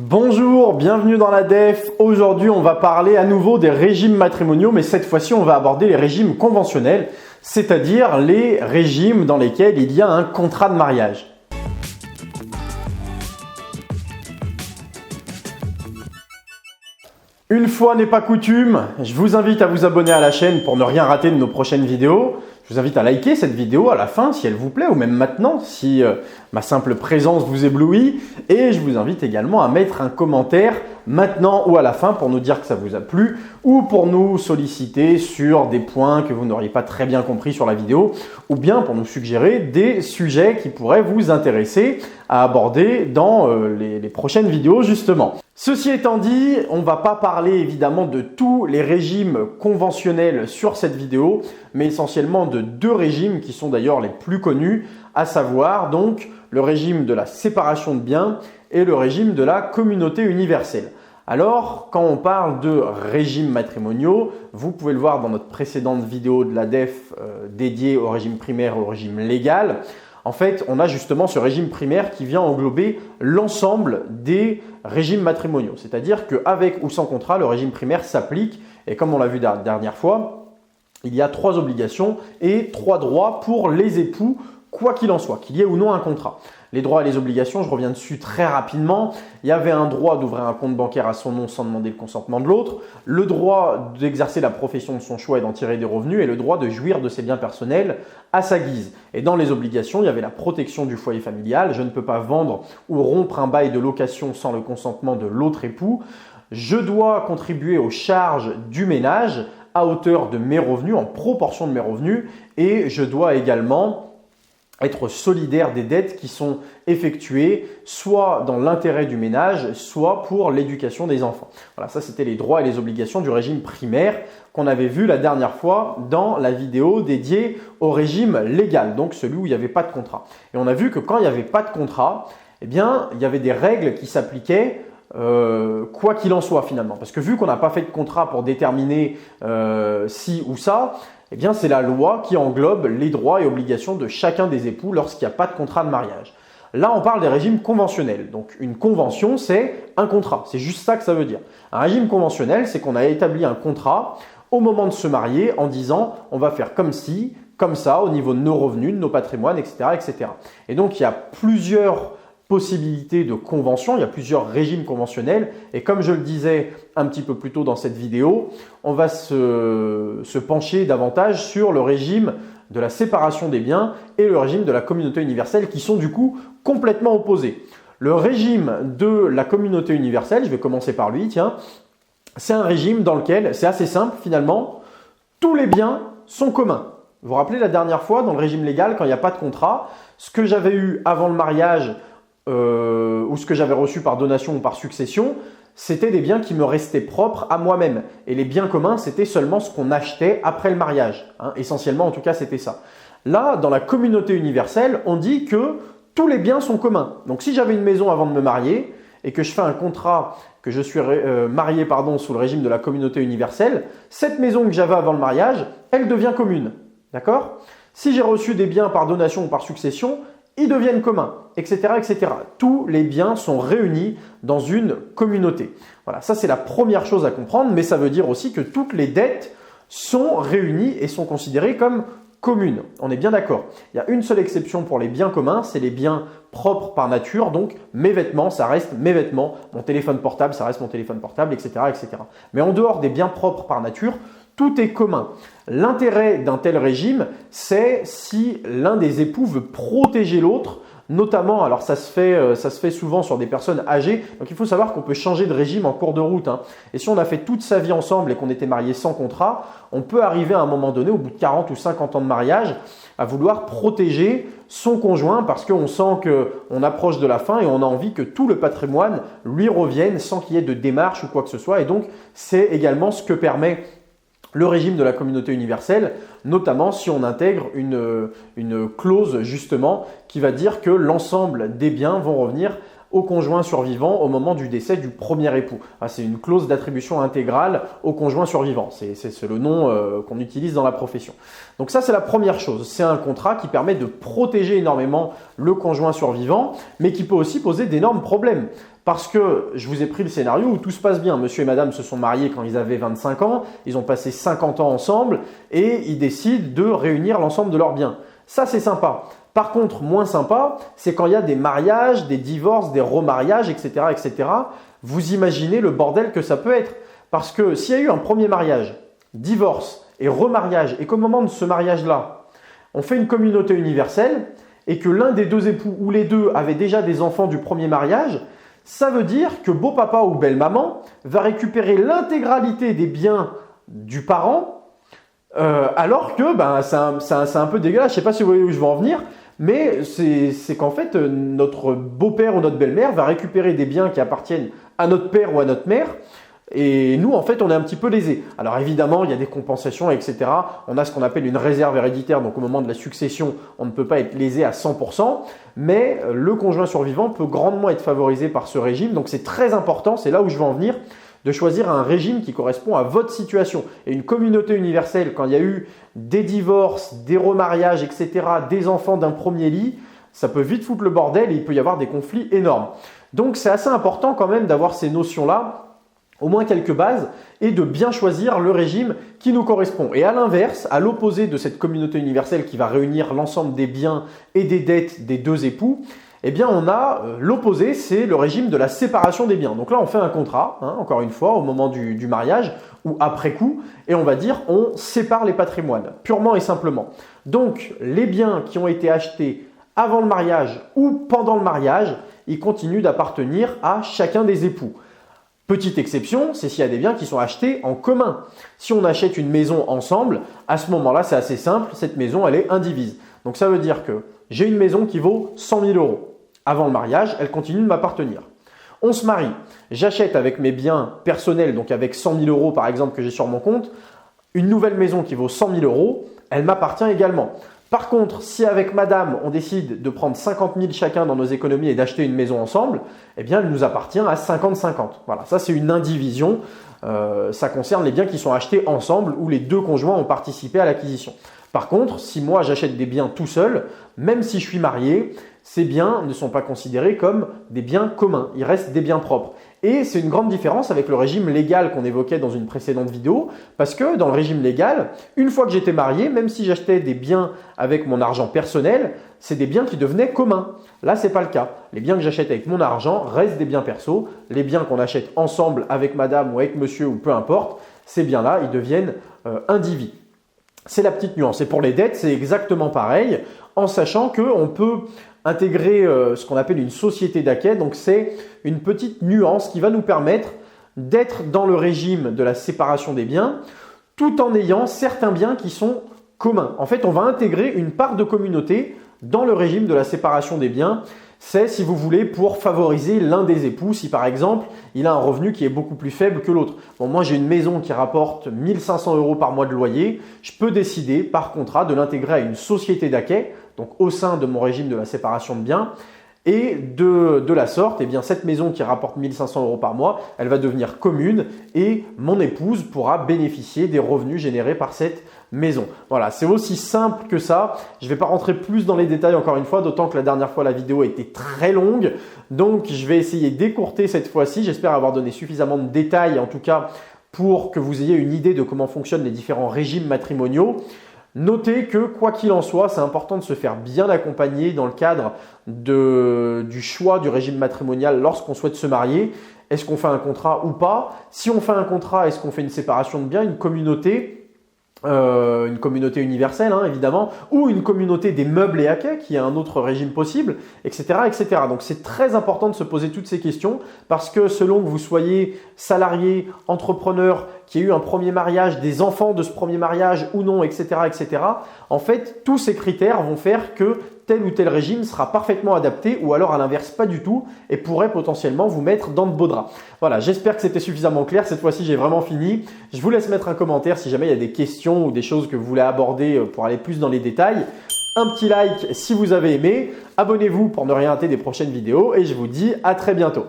Bonjour, bienvenue dans la DEF. Aujourd'hui, on va parler à nouveau des régimes matrimoniaux, mais cette fois-ci, on va aborder les régimes conventionnels, c'est-à-dire les régimes dans lesquels il y a un contrat de mariage. Une fois n'est pas coutume, je vous invite à vous abonner à la chaîne pour ne rien rater de nos prochaines vidéos. Je vous invite à liker cette vidéo à la fin si elle vous plaît ou même maintenant si ma simple présence vous éblouit. Et je vous invite également à mettre un commentaire maintenant ou à la fin pour nous dire que ça vous a plu ou pour nous solliciter sur des points que vous n'auriez pas très bien compris sur la vidéo ou bien pour nous suggérer des sujets qui pourraient vous intéresser à aborder dans les prochaines vidéos justement. Ceci étant dit, on ne va pas parler évidemment de tous les régimes conventionnels sur cette vidéo, mais essentiellement de deux régimes qui sont d'ailleurs les plus connus, à savoir donc le régime de la séparation de biens et le régime de la communauté universelle. Alors, quand on parle de régimes matrimoniaux, vous pouvez le voir dans notre précédente vidéo de la DEF dédiée au régime primaire et au régime légal. En fait, on a justement ce régime primaire qui vient englober l'ensemble des régimes matrimoniaux. C'est-à-dire qu'avec ou sans contrat, le régime primaire s'applique. Et comme on l'a vu la dernière fois, il y a 3 obligations et 3 droits pour les époux, quoi qu'il en soit, qu'il y ait ou non un contrat. Les droits et les obligations, je reviens dessus très rapidement. Il y avait un droit d'ouvrir un compte bancaire à son nom sans demander le consentement de l'autre, le droit d'exercer la profession de son choix et d'en tirer des revenus et le droit de jouir de ses biens personnels à sa guise. Et dans les obligations, il y avait la protection du foyer familial. Je ne peux pas vendre ou rompre un bail de location sans le consentement de l'autre époux. Je dois contribuer aux charges du ménage à hauteur de mes revenus, en proportion de mes revenus, et je dois également être solidaire des dettes qui sont effectuées soit dans l'intérêt du ménage, soit pour l'éducation des enfants. Voilà, ça c'était les droits et les obligations du régime primaire qu'on avait vu la dernière fois dans la vidéo dédiée au régime légal, donc celui où il n'y avait pas de contrat. Et on a vu que quand il n'y avait pas de contrat, eh bien, il y avait des règles qui s'appliquaient quoi qu'il en soit finalement. Parce que vu qu'on n'a pas fait de contrat pour déterminer ci ou ça, eh bien, c'est la loi qui englobe les droits et obligations de chacun des époux lorsqu'il n'y a pas de contrat de mariage. Là, on parle des régimes conventionnels. Donc, une convention, c'est un contrat. C'est juste ça que ça veut dire. Un régime conventionnel, c'est qu'on a établi un contrat au moment de se marier en disant on va faire comme ci, comme ça, au niveau de nos revenus, de nos patrimoines, etc., etc. Et donc, il y a plusieurs possibilités de convention, il y a plusieurs régimes conventionnels et comme je le disais un petit peu plus tôt dans cette vidéo, on va se pencher davantage sur le régime de la séparation des biens et le régime de la communauté universelle qui sont du coup complètement opposés. Le régime de la communauté universelle, je vais commencer par lui, tiens, c'est un régime dans lequel, c'est assez simple finalement, tous les biens sont communs. Vous vous rappelez la dernière fois dans le régime légal, quand il n'y a pas de contrat, ce que j'avais eu avant le mariage ou ce que j'avais reçu par donation ou par succession, c'était des biens qui me restaient propres à moi-même. Et les biens communs, c'était seulement ce qu'on achetait après le mariage. Essentiellement, en tout cas, c'était ça. Là, dans la communauté universelle, on dit que tous les biens sont communs. Donc, si j'avais une maison avant de me marier et que je fais un contrat, que je suis marié sous le régime de la communauté universelle, cette maison que j'avais avant le mariage, elle devient commune. D'accord ? Si j'ai reçu des biens par donation ou par succession, ils deviennent communs, etc., etc. Tous les biens sont réunis dans une communauté. Voilà, ça c'est la première chose à comprendre, mais ça veut dire aussi que toutes les dettes sont réunies et sont considérées comme communes. On est bien d'accord. Il y a une seule exception pour les biens communs, c'est les biens propres par nature. Donc mes vêtements, ça reste mes vêtements. Mon téléphone portable, ça reste mon téléphone portable, etc., etc. Mais en dehors des biens propres par nature, tout est commun. L'intérêt d'un tel régime, c'est si l'un des époux veut protéger l'autre, notamment, alors ça se fait souvent sur des personnes âgées, donc il faut savoir qu'on peut changer de régime en cours de route. Et si on a fait toute sa vie ensemble et qu'on était mariés sans contrat, on peut arriver à un moment donné, au bout de 40 ou 50 ans de mariage, à vouloir protéger son conjoint parce qu'on sent qu'on approche de la fin et on a envie que tout le patrimoine lui revienne sans qu'il y ait de démarche ou quoi que ce soit. Et donc, c'est également ce que permet le régime de la communauté universelle, notamment si on intègre une clause justement qui va dire que l'ensemble des biens vont revenir au conjoint survivant au moment du décès du premier époux. C'est une clause d'attribution intégrale au conjoint survivant. C'est le nom qu'on utilise dans la profession. Donc ça, c'est la première chose. C'est un contrat qui permet de protéger énormément le conjoint survivant, mais qui peut aussi poser d'énormes problèmes. Parce que je vous ai pris le scénario où tout se passe bien. Monsieur et madame se sont mariés quand ils avaient 25 ans, ils ont passé 50 ans ensemble et ils décident de réunir l'ensemble de leurs biens. Ça, c'est sympa. Par contre, moins sympa, c'est quand il y a des mariages, des divorces, des remariages, etc., etc. Vous imaginez le bordel que ça peut être. Parce que s'il y a eu un premier mariage, divorce et remariage, et qu'au moment de ce mariage-là, on fait une communauté universelle et que l'un des deux époux ou les deux avaient déjà des enfants du premier mariage, ça veut dire que beau-papa ou belle-maman va récupérer l'intégralité des biens du parent, alors que c'est un peu dégueulasse. Je ne sais pas si vous voyez où je veux en venir, mais c'est qu'en fait, notre beau-père ou notre belle-mère va récupérer des biens qui appartiennent à notre père ou à notre mère. Et nous, en fait, on est un petit peu lésés. Alors évidemment, il y a des compensations, etc. On a ce qu'on appelle une réserve héréditaire. Donc au moment de la succession, on ne peut pas être lésé à 100%. Mais le conjoint survivant peut grandement être favorisé par ce régime. Donc c'est très important, c'est là où je veux en venir, de choisir un régime qui correspond à votre situation. Et une communauté universelle, quand il y a eu des divorces, des remariages, etc., des enfants d'un premier lit, ça peut vite foutre le bordel et il peut y avoir des conflits énormes. Donc c'est assez important quand même d'avoir ces notions-là, au moins quelques bases, et de bien choisir le régime qui nous correspond. Et à l'inverse, à l'opposé de cette communauté universelle qui va réunir l'ensemble des biens et des dettes des deux époux, eh bien on a l'opposé, c'est le régime de la séparation des biens. Donc là, on fait un contrat, encore une fois, au moment du mariage ou après coup, et on va dire on sépare les patrimoines, purement et simplement. Donc les biens qui ont été achetés avant le mariage ou pendant le mariage, ils continuent d'appartenir à chacun des époux. Petite exception, c'est s'il y a des biens qui sont achetés en commun. Si on achète une maison ensemble, à ce moment-là, c'est assez simple, cette maison, elle est indivise. Donc ça veut dire que j'ai une maison qui vaut 100 000 euros. Avant le mariage, elle continue de m'appartenir. On se marie, j'achète avec mes biens personnels, donc avec 100 000 euros par exemple que j'ai sur mon compte, une nouvelle maison qui vaut 100 000 euros, elle m'appartient également. Par contre, si avec madame, on décide de prendre 50 000 chacun dans nos économies et d'acheter une maison ensemble, eh bien, elle nous appartient à 50-50. Voilà, ça c'est une indivision. Ça concerne les biens qui sont achetés ensemble où les deux conjoints ont participé à l'acquisition. Par contre, si moi j'achète des biens tout seul, même si je suis marié, ces biens ne sont pas considérés comme des biens communs. Ils restent des biens propres. Et c'est une grande différence avec le régime légal qu'on évoquait dans une précédente vidéo, parce que dans le régime légal, une fois que j'étais marié, même si j'achetais des biens avec mon argent personnel, c'est des biens qui devenaient communs. Là, ce n'est pas le cas. Les biens que j'achète avec mon argent restent des biens perso. Les biens qu'on achète ensemble avec madame ou avec monsieur ou peu importe, ces biens-là, ils deviennent indivis. C'est la petite nuance. Et pour les dettes, c'est exactement pareil, en sachant qu'on peut intégrer ce qu'on appelle une société d'acquêt. Donc, c'est une petite nuance qui va nous permettre d'être dans le régime de la séparation des biens tout en ayant certains biens qui sont communs. En fait, on va intégrer une part de communauté dans le régime de la séparation des biens. C'est, si vous voulez, pour favoriser l'un des époux, si par exemple, il a un revenu qui est beaucoup plus faible que l'autre. Bon, moi, j'ai une maison qui rapporte 1 500 euros par mois de loyer. Je peux décider, par contrat, de l'intégrer à une société d'acquêt, donc au sein de mon régime de la séparation de biens. Et de la sorte, eh bien, cette maison qui rapporte 1 500 euros par mois, elle va devenir commune et mon épouse pourra bénéficier des revenus générés par cette maison. Voilà, c'est aussi simple que ça. Je ne vais pas rentrer plus dans les détails encore une fois, d'autant que la dernière fois, la vidéo était très longue. Donc, je vais essayer d'écourter cette fois-ci. J'espère avoir donné suffisamment de détails, en tout cas, pour que vous ayez une idée de comment fonctionnent les différents régimes matrimoniaux. Notez que, quoi qu'il en soit, c'est important de se faire bien accompagner dans le cadre du choix du régime matrimonial lorsqu'on souhaite se marier. Est-ce qu'on fait un contrat ou pas? Si on fait un contrat, est-ce qu'on fait une séparation de biens, une communauté universelle, évidemment, ou une communauté des meubles et acquêts, qui est un autre régime possible, etc., etc. Donc, c'est très important de se poser toutes ces questions parce que selon que vous soyez salarié, entrepreneur, qui ait eu un premier mariage, des enfants de ce premier mariage ou non, etc., etc., en fait, tous ces critères vont faire que tel ou tel régime sera parfaitement adapté ou alors à l'inverse pas du tout et pourrait potentiellement vous mettre dans de beaux draps. Voilà, j'espère que c'était suffisamment clair. Cette fois-ci, j'ai vraiment fini. Je vous laisse mettre un commentaire si jamais il y a des questions ou des choses que vous voulez aborder pour aller plus dans les détails. Un petit like si vous avez aimé. Abonnez-vous pour ne rien rater des prochaines vidéos et je vous dis à très bientôt.